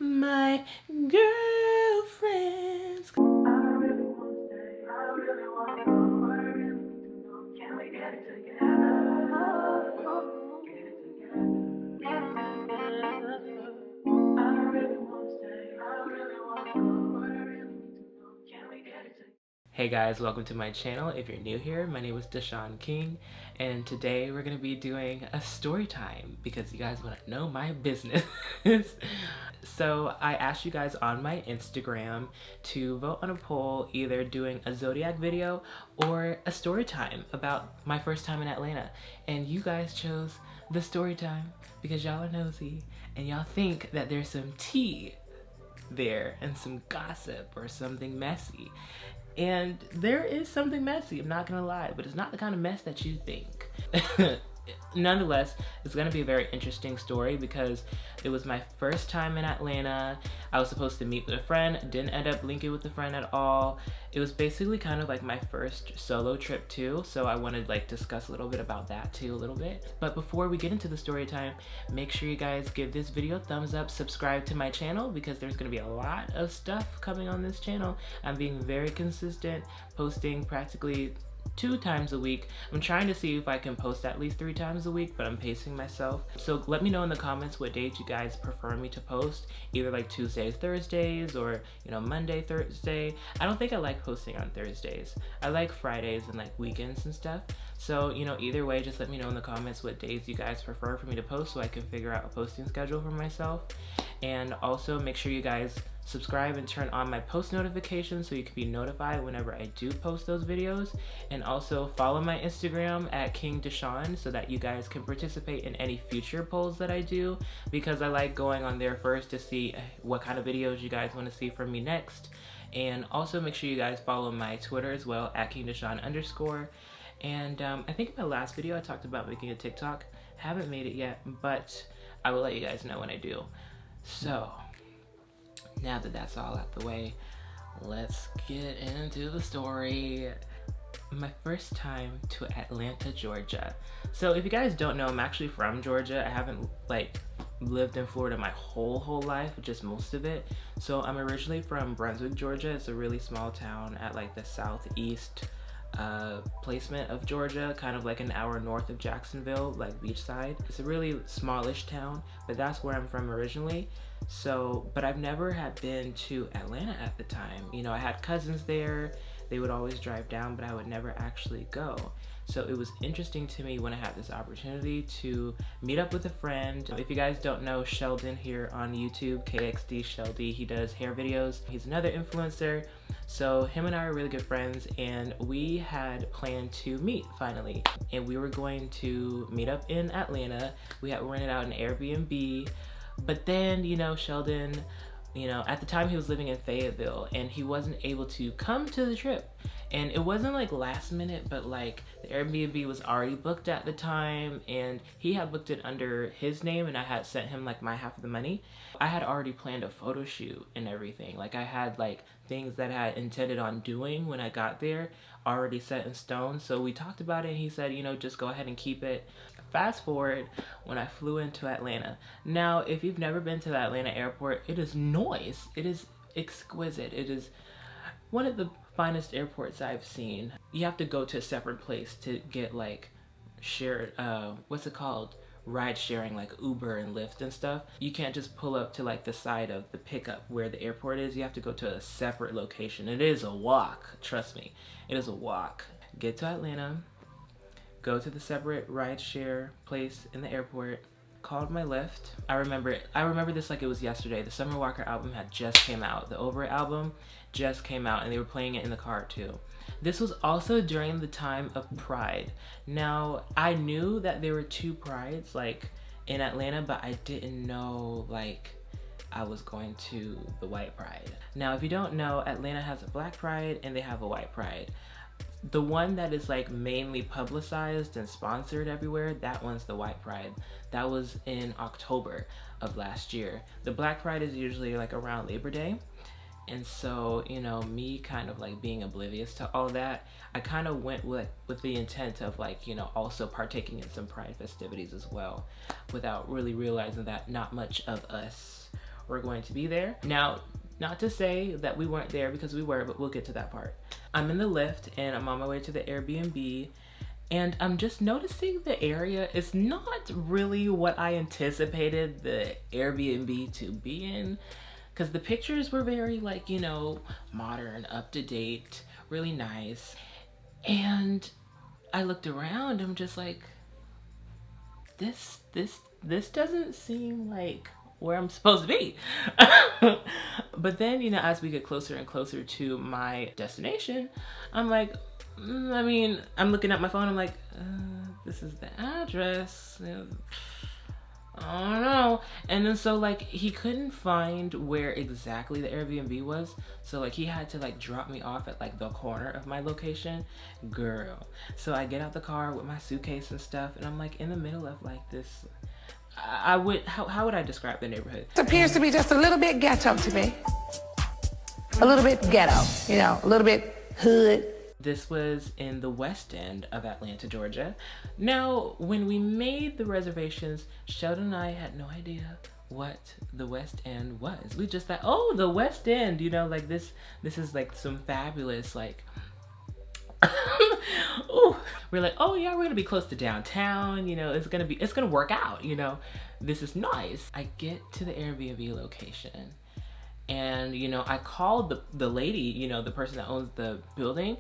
my girlfriends. Hey guys, welcome to my channel. If you're new here, my name is Dishon King, and today we're going to be doing a story time because you guys want to know my business. So I asked you guys on my Instagram to vote on a poll, either doing a Zodiac video or a story time about my first time in Atlanta. And you guys chose the story time because y'all are nosy and y'all think that there's some tea there and some gossip or something messy. And there is something messy, I'm not gonna lie, but it's not the kind of mess that you think. Nonetheless, it's gonna be a very interesting story because it was my first time in Atlanta. I was supposed to meet with a friend, didn't end up linking with a friend at all. It was basically kind of like my first solo trip too, so I wanted to like discuss a little bit about that too a little bit. But before we get into the story time, make sure you guys give this video a thumbs up, subscribe to my channel because there's gonna be a lot of stuff coming on this channel. I'm being very consistent, posting practically 2 times a week. I'm trying to see if I can post at least 3 times a week, but I'm pacing myself. So let me know in the comments what days you guys prefer me to post, either like Tuesdays, Thursdays, or Monday, Thursday. I don't think I like posting on Thursdays. I like Fridays and like weekends and stuff. So either way, just let me know in the comments what days you guys prefer for me to post so I can figure out a posting schedule for myself. And also make sure you guys subscribe and turn on my post notifications so you can be notified whenever I do post those videos. And also follow my Instagram at King Dishon so that you guys can participate in any future polls that I do, because I like going on there first to see what kind of videos you guys want to see from me next. And also make sure you guys follow my Twitter as well at KingDishon_. And I think in my last video I talked about making a TikTok. Haven't made it yet, but I will let you guys know when I do. So now that that's all out the way, let's get into the story. My first time to Atlanta, Georgia. So if you guys don't know, I'm actually from Georgia. I haven't lived in Florida my whole life, just most of it. So I'm originally from Brunswick, Georgia. It's a really small town at like the southeast placement of Georgia, kind of like an hour north of Jacksonville, like beachside. It's a really smallish town, but that's where I'm from originally. So, but I've never had been to Atlanta at the time. I had cousins there. They would always drive down, but I would never actually go. So it was interesting to me when I had this opportunity to meet up with a friend. If you guys don't know Sheldon here on YouTube, KXD Sheldy, he does hair videos. He's another influencer. So him and I are really good friends, and we had planned to meet finally. And we were going to meet up in Atlanta. We had rented out an Airbnb, but then, Sheldon, at the time he was living in Fayetteville and he wasn't able to come to the trip. And it wasn't like last minute, but like the Airbnb was already booked at the time, and he had booked it under his name and I had sent him like my half of the money. I had already planned a photo shoot and everything. Like I had like things that I had intended on doing when I got there already set in stone. So we talked about it and he said, just go ahead and keep it. Fast forward when I flew into Atlanta. Now, if you've never been to the Atlanta airport, it is noise. It is exquisite. It is one of the finest airports I've seen. You have to go to a separate place to get like shared, what's it called? Ride sharing, like Uber and Lyft and stuff. You can't just pull up to like the side of the pickup where the airport is. You have to go to a separate location. It is a walk, trust me. It is a walk. Get to Atlanta, go to the separate ride share place in the airport, called my Lyft. I remember this like it was yesterday. The Summer Walker album had just came out. The Over It album just came out and they were playing it in the car too. This was also during the time of Pride. Now, I knew that there were 2 prides like in Atlanta, but I didn't know like I was going to the white pride. Now, if you don't know, Atlanta has a black pride and they have a white pride. The one that is like mainly publicized and sponsored everywhere, that one's the white pride. That was in October of last year. The black pride is usually like around Labor Day. And so, me kind of like being oblivious to all that, I kind of went with the intent of like, also partaking in some pride festivities as well, without really realizing that not much of us were going to be there. Now, not to say that we weren't there, because we were, but we'll get to that part. I'm in the lift and I'm on my way to the Airbnb, and I'm just noticing the area is not really what I anticipated the Airbnb to be in, because the pictures were very, like, you know, modern, up to date, really nice. And I looked around, I'm just like, this doesn't seem like where I'm supposed to be. But then, you know, as we get closer and closer to my destination, I'm like, I mean, I'm looking at my phone, I'm like, this is the address. I don't know. And then so, like, he couldn't find where exactly the Airbnb was, so like he had to like drop me off at like the corner of my location. Girl, so I get out the car with my suitcase and stuff, and I'm like in the middle of like this, how would I describe the neighborhood? It appears to be just a little bit ghetto to me. A little bit ghetto, you know, a little bit hood. This was in the West End of Atlanta, Georgia. Now, when we made the reservations, Sheldon and I had no idea what the West End was. We just thought, oh, the West End, you know, like this is like some fabulous, like, ooh. We're like, oh yeah, we're gonna be close to downtown, you know, it's gonna work out, you know, this is nice. I get to the Airbnb location, and, you know, I called the lady, you know, the person that owns the building,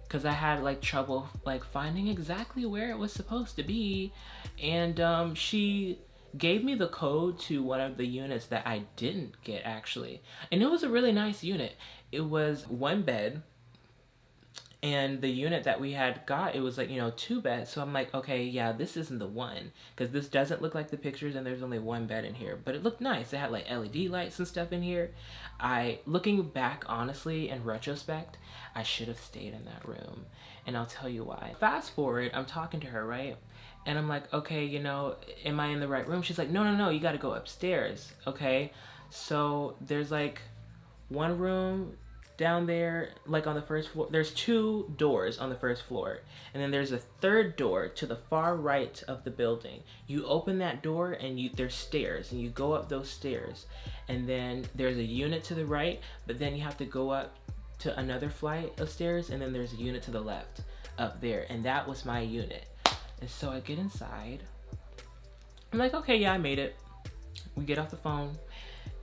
because I had like trouble like finding exactly where it was supposed to be. And she gave me the code to one of the units that I didn't get, actually. And it was a really nice unit. It was 1 bed. And the unit that we had got, it was like, you know, 2 beds. So I'm like, okay, yeah, this isn't the one, because this doesn't look like the pictures, and there's only 1 bed in here. But it looked nice. It had like LED lights and stuff in here. Looking back, honestly, in retrospect, I should have stayed in that room. And I'll tell you why. Fast forward, I'm talking to her, right? And I'm like, okay, you know, am I in the right room? She's like, no, you got to go upstairs, okay? So there's like 1 room down there, like on the first floor. There's 2 doors on the first floor, and then there's a 3rd door to the far right of the building. You open that door and there's stairs, and you go up those stairs, and then there's a unit to the right, but then you have to go up to another flight of stairs, and then there's a unit to the left up there, and that was my unit. And so I get inside, I'm like, okay, yeah, I made it. We get off the phone,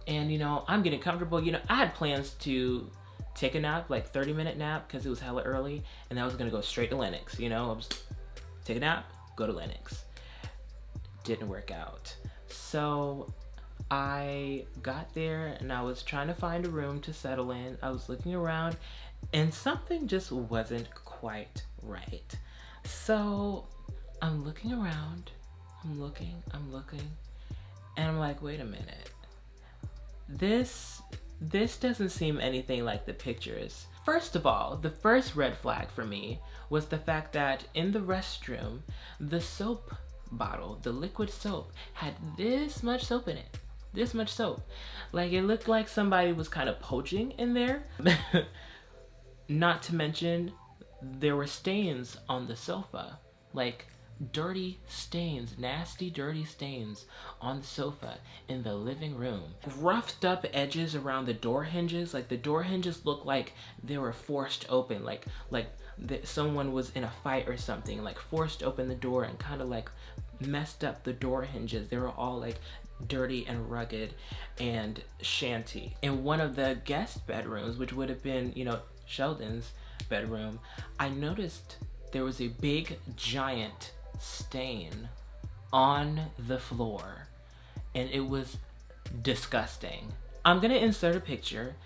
and, you know, I'm getting comfortable. You know, I had plans to take a nap, like 30-minute nap, because it was hella early, and I was gonna go straight to Lennox, you know. I was take a nap, go to Lennox. Didn't work out. So I got there and I was trying to find a room to settle in. I was looking around and something just wasn't quite right. So I'm looking around, I'm looking, and I'm like, wait a minute. This doesn't seem anything like the pictures. First of all, the first red flag for me was the fact that in the restroom, the soap bottle, the liquid soap, had this much soap in it. This much soap. Like, it looked like somebody was kind of poaching in there. Not to mention, there were stains on the sofa. Like, dirty stains, nasty dirty stains on the sofa in the living room. Roughed up edges around the door hinges. Like, the door hinges looked like they were forced open, like someone was in a fight or something, like forced open the door and kind of like messed up the door hinges. They were all like dirty and rugged and shanty. In one of the guest bedrooms, which would have been, you know, Sheldon's bedroom, I noticed there was a big giant stain on the floor, and it was disgusting. I'm gonna insert a picture.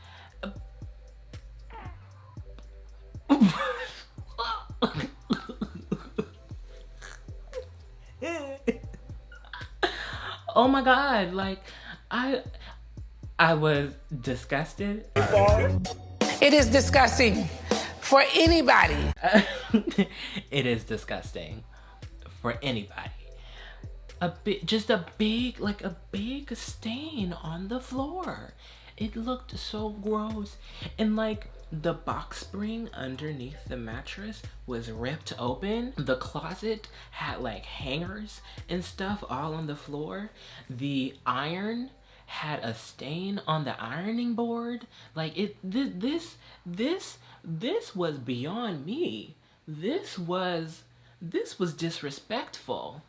Oh my God, like, I was disgusted. It is disgusting for anybody. It is disgusting for anybody. Just a big stain on the floor. It looked so gross. And like, the box spring underneath the mattress was ripped open. The closet had like hangers and stuff all on the floor. The iron had a stain on the ironing board. Like this was beyond me. This was disrespectful.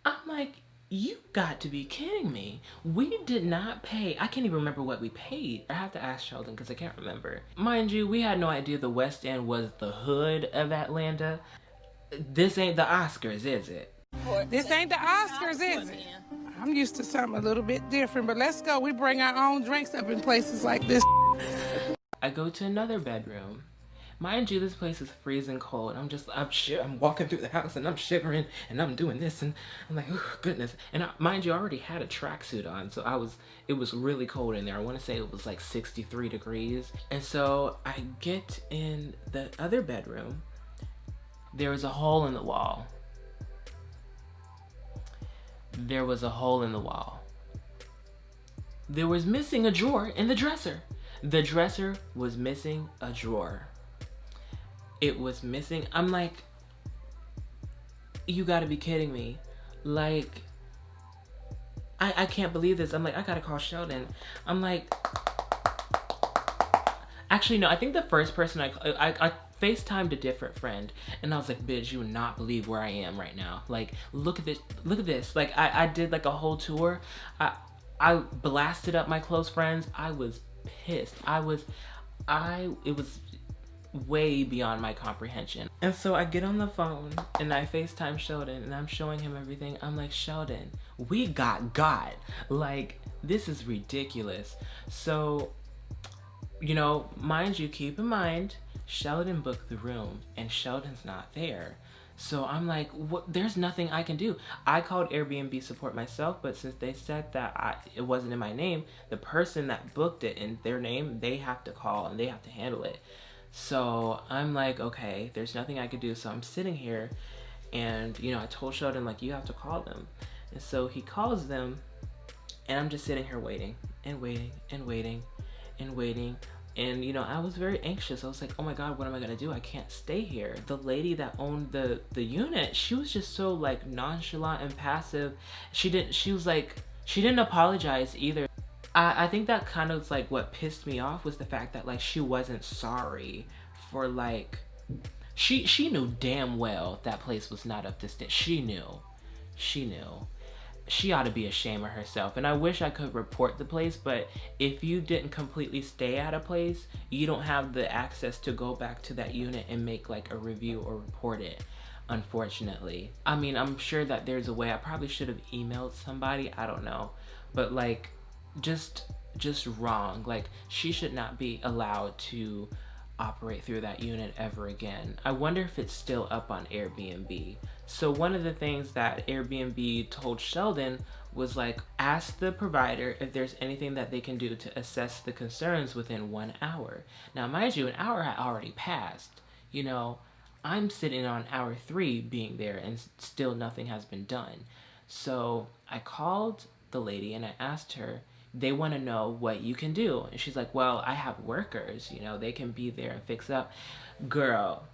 I'm like, you got to be kidding me. We did not pay. I can't even remember what we paid. I have to ask Sheldon because I can't remember. Mind you, we had no idea the West End was the hood of Atlanta. This ain't the Oscars, is it? This ain't the Oscars, is it? I'm used to something a little bit different, but let's go. We bring our own drinks up in places like this. I go to another bedroom. Mind you, this place is freezing cold. I'm walking through the house and I'm shivering and I'm doing this and I'm like, oh goodness. And mind you, I already had a tracksuit on, so it was really cold in there. I want to say it was like 63 degrees. And so I get in the other bedroom. There was a hole in the wall. There was a hole in the wall. There was missing a drawer in the dresser. The dresser was missing a drawer. It was missing. I'm like, you gotta be kidding me. Like, I can't believe this. I'm like, I gotta call Sheldon. I'm like, actually, no, I think the first person I FaceTimed a different friend and I was like, bitch, you would not believe where I am right now. Like, look at this. Like, I did like a whole tour. I blasted up my close friends. I was pissed. It was way beyond my comprehension. And so I get on the phone and I FaceTime Sheldon and I'm showing him everything. I'm like, Sheldon, we got. Like, this is ridiculous. So, you know, mind you, keep in mind, Sheldon booked the room and Sheldon's not there. So I'm like, what? There's nothing I can do. I called Airbnb support myself, but since they said that it wasn't in my name, the person that booked it in their name, they have to call and they have to handle it. So I'm like, okay, there's nothing I could do. So I'm sitting here and, you know, I told Sheldon, like, you have to call them. And so he calls them and I'm just sitting here waiting and waiting and waiting and waiting. And, you know, I was very anxious. I was like, oh my God, what am I going to do? I can't stay here. The lady that owned the unit, she was just so like nonchalant and passive. She didn't apologize either. I think that kind of like what pissed me off was the fact that like she wasn't sorry for like, she knew damn well that place was not up to standard. She knew. She ought to be ashamed of herself. And I wish I could report the place, but if you didn't completely stay at a place, you don't have the access to go back to that unit and make like a review or report it, unfortunately. I mean, I'm sure that there's a way. I probably should have emailed somebody, I don't know. But like, just wrong. Like, she should not be allowed to operate through that unit ever again. I wonder if it's still up on Airbnb. So one of the things that Airbnb told Sheldon was like, ask the provider if there's anything that they can do to assess the concerns within 1 hour. Now, mind you, an hour had already passed. You know, I'm sitting on hour 3 being there and still nothing has been done. So I called the lady and I asked her, they want to know what you can do. And she's like, well, I have workers, you know, they can be there and fix up. Girl,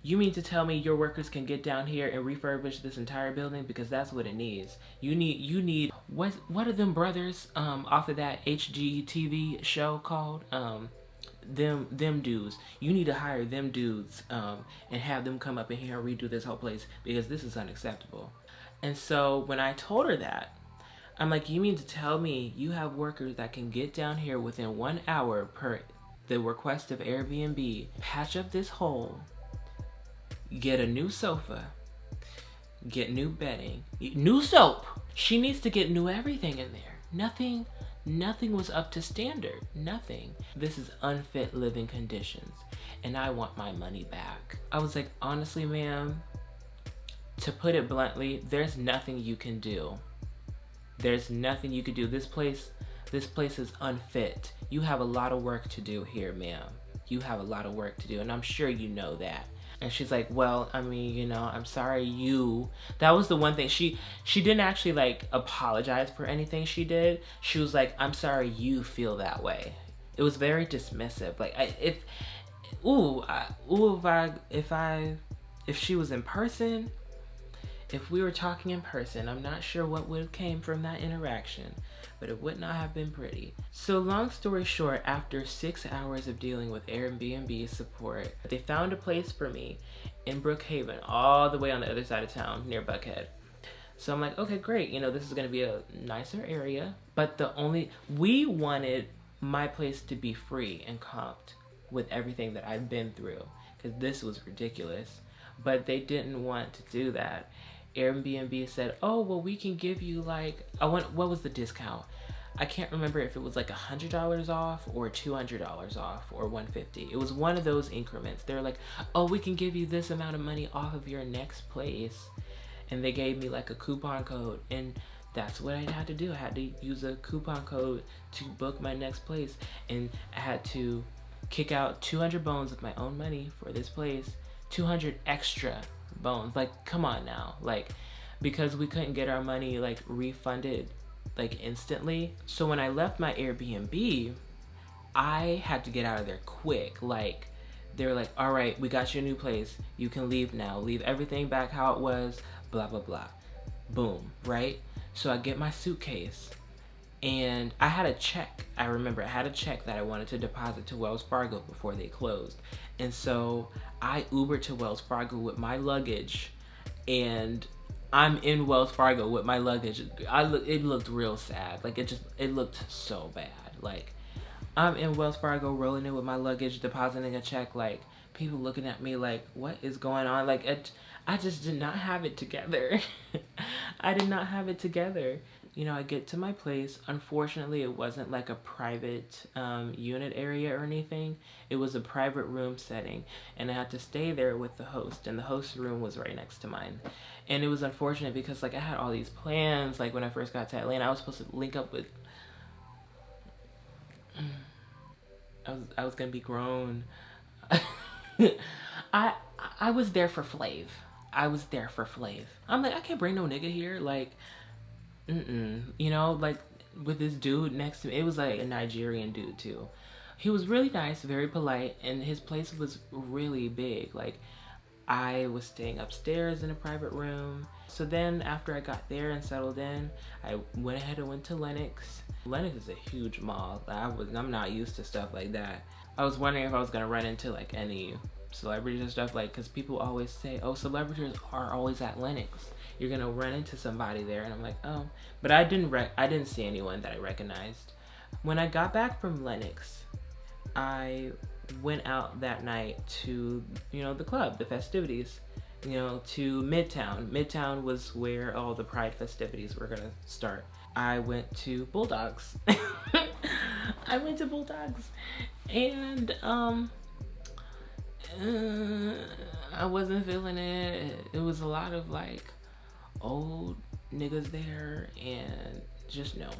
you mean to tell me your workers can get down here and refurbish this entire building? Because that's what it needs. You need what are them brothers off of that HGTV show called? Them dudes. You need to hire them dudes and have them come up in here and redo this whole place, because this is unacceptable. And so when I told her that, I'm like, you mean to tell me you have workers that can get down here within 1 hour per the request of Airbnb, patch up this hole, get a new sofa, get new bedding, new soap. She needs to get new everything in there. Nothing was up to standard. Nothing. This is unfit living conditions and I want my money back. I was like, honestly, ma'am, to put it bluntly, there's nothing you can do. There's nothing you could do. This place is unfit. You have a lot of work to do here, ma'am. You have a lot of work to do, and I'm sure you know that. And she's like, well, I mean, you know, I'm sorry you. That was the one thing. She didn't actually like apologize for anything she did. She was like, I'm sorry you feel that way. It was very dismissive. Like, if she was in person, If we were talking in person, I'm not sure what would have came from that interaction, but it would not have been pretty. So long story short, after 6 hours of dealing with Airbnb support, they found a place for me in Brookhaven, all the way on the other side of town near Buckhead. So I'm like, okay, great. You know, this is going to be a nicer area. But we wanted my place to be free and comped with everything that I've been through, because this was ridiculous. But they didn't want to do that. Airbnb said, oh, well, we can give you like, what was the discount? I can't remember if it was like $100 off or $200 off or $150. It was one of those increments. They're like, oh, we can give you this amount of money off of your next place. And they gave me like a coupon code, and that's what I had to do. I had to use a coupon code to book my next place, and I had to kick out 200 bones of my own money for this place, 200 extra bones. Like, come on now. Like, because we couldn't get our money like refunded like instantly. So when I left my Airbnb, I had to get out of there quick. Like, they were like, all right, we got your new place. You can leave now. Leave everything back how it was, blah, blah, blah. Boom, right? So I get my suitcase, and I had a check. I remember I had a check that I wanted to deposit to Wells Fargo before they closed. And so I Ubered to Wells Fargo with my luggage, and I'm in Wells Fargo with my luggage. It looked real sad. Like, it looked so bad. Like, I'm in Wells Fargo rolling in with my luggage, depositing a check, like, people looking at me like, what is going on? Like, I just did not have it together. I did not have it together. You know, I get to my place. Unfortunately, it wasn't like a private unit area or anything. It was a private room setting, and I had to stay there with the host, and the host's room was right next to mine. And it was unfortunate because, like, I had all these plans. Like, when I first got to Atlanta, I was supposed to link up with... I was gonna be grown. I was there for Flav. I was there for Flav. I'm like, I can't bring no nigga here. Like, you know, like, with this dude next to me. It was like a Nigerian dude too. He was really nice, very polite, and his place was really big. Like, I was staying upstairs in a private room. So then after I got there and settled in, I went ahead and went to Lenox. Lenox is a huge mall. I'm not used to stuff like that. I was wondering if I was gonna run into like any celebrities and stuff, like, because people always say, oh, celebrities are always at Lenox. You're gonna run into somebody there, and I'm like, oh. But I didn't see anyone that I recognized. When I got back from Lenox, I went out that night to, you know, the club, the festivities, you know, to Midtown. Midtown was where all the Pride festivities were gonna start. I went to Bulldogs. I went to Bulldogs, and I wasn't feeling it. It was a lot of like old niggas there, and just no.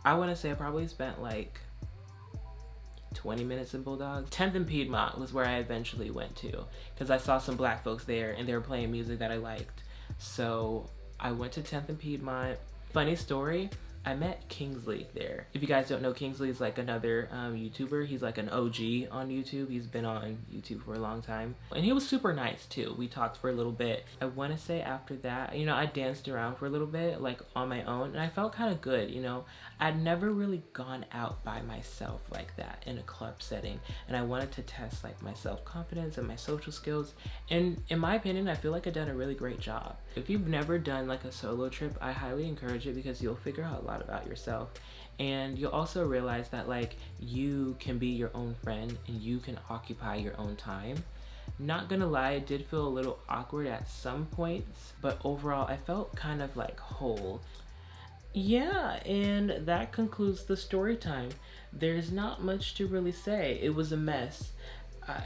I want to say I probably spent like 20 minutes in Bulldogs. 10th and Piedmont was where I eventually went to, because I saw some black folks there and they were playing music that I liked. So I went to 10th and Piedmont. Funny story, I met Kingsley there. If you guys don't know, Kingsley is like another YouTuber. He's like an OG on YouTube. He's been on YouTube for a long time. And he was super nice too. We talked for a little bit. I want to say after that, you know, I danced around for a little bit, like on my own, and I felt kind of good, you know. I'd never really gone out by myself like that in a club setting, and I wanted to test like my self-confidence and my social skills. And in my opinion, I feel like I've done a really great job. If you've never done like a solo trip, I highly encourage it, because you'll figure out a lot about yourself, and you'll also realize that like you can be your own friend and you can occupy your own time. Not gonna lie, it did feel a little awkward at some points, but overall I felt kind of like whole. Yeah, and that concludes the story time. There's not much to really say. It was a mess.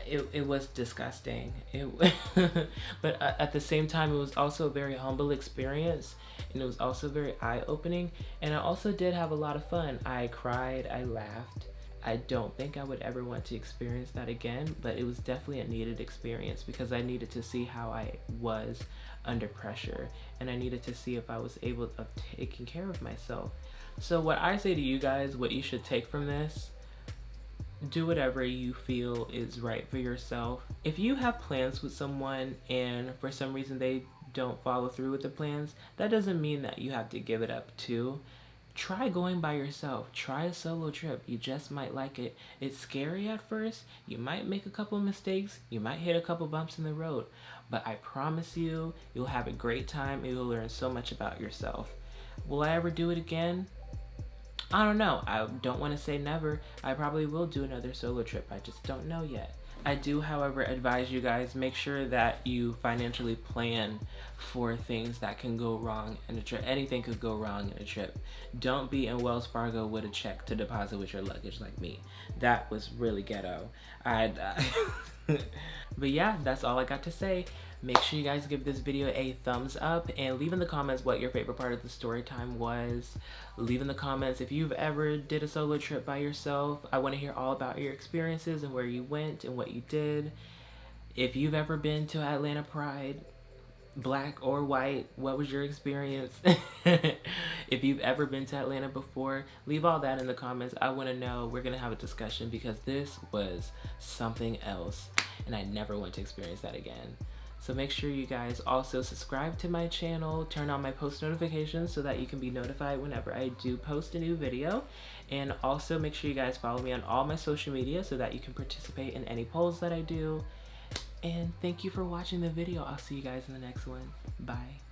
It was disgusting. But at the same time, it was also a very humble experience, and it was also very eye-opening. And I also did have a lot of fun. I cried, I laughed. I don't think I would ever want to experience that again, but it was definitely a needed experience, because I needed to see how I was under pressure, and I needed to see if I was able to taking care of myself. So what I say to you guys, what you should take from this: do whatever you feel is right for yourself. If you have plans with someone and for some reason they don't follow through with the plans, that doesn't mean that you have to give it up too. Try going by yourself. Try a solo trip. You just might like it. It's scary at first. You might make a couple mistakes. You might hit a couple bumps in the road. But I promise you, you'll have a great time and you'll learn so much about yourself. Will I ever do it again? I don't know. I don't want to say never. I probably will do another solo trip. I just don't know yet. I do, however, advise you guys, make sure that you financially plan for things that can go wrong in a trip. Anything could go wrong in a trip. Don't be in Wells Fargo with a check to deposit with your luggage like me. That was really ghetto. But yeah, that's all I got to say. Make sure you guys give this video a thumbs up and leave in the comments what your favorite part of the story time was. Leave in the comments if you've ever did a solo trip by yourself. I want to hear all about your experiences and where you went and what you did. If you've ever been to Atlanta Pride, black or white, what was your experience? If you've ever been to Atlanta before, leave all that in the comments. I want to know. We're going to have a discussion because this was something else and I never want to experience that again. So make sure you guys also subscribe to my channel, turn on my post notifications so that you can be notified whenever I do post a new video. And also make sure you guys follow me on all my social media so that you can participate in any polls that I do. And thank you for watching the video. I'll see you guys in the next one. Bye.